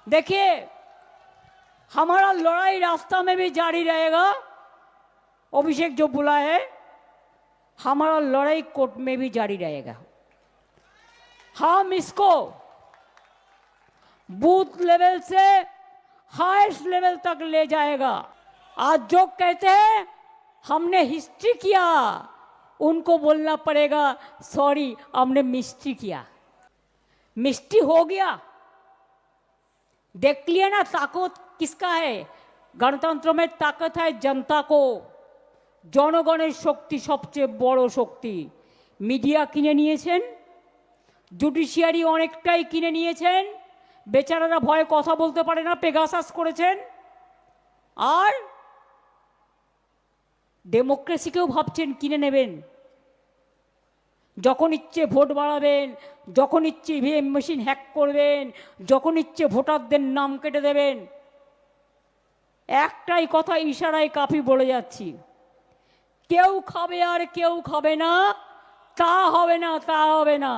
देखिए, हमारा लड़ाई रास्ता में भी जारी रहेगा। अभिषेक जो बोला है, हमारा लड़ाई कोर्ट में भी जारी रहेगा। हम इसको बूथ लेवल से हाईएस्ट लेवल तक ले जाएगा। आज जो कहते हैं हमने हिस्ट्री किया, उनको बोलना पड़ेगा सॉरी, हमने मिस्ट्री किया। मिस्ट्री हो गया, देख लिया ना ताकत किसका है। गणतंत्र में ताकत है जनता को। জনগণের শক্তি সবচেয়ে বড় শক্তি। মিডিয়া কিনে নিয়েছেন, জুডিশিয়ারি অনেকটাই কিনে নিয়েছেন, বেচারারা ভয়ে কথা বলতে পারে না, পেগাসাস করেছেন। আর ডেমোক্রেসিকেও ভাবছেন কিনে নেবেন। যখন ইচ্ছে ভোট বাড়াবেন, যখন ইচ্ছে ইভিএম মেশিন হ্যাক করবেন, যখন ইচ্ছে ভোটারদের নাম কেটে দেবেন। একটাই কথা ইশারায় কাফি বলে যাচ্ছি, কেউ খাবে আর কেউ খাবে না, তা হবে না, তা হবে না।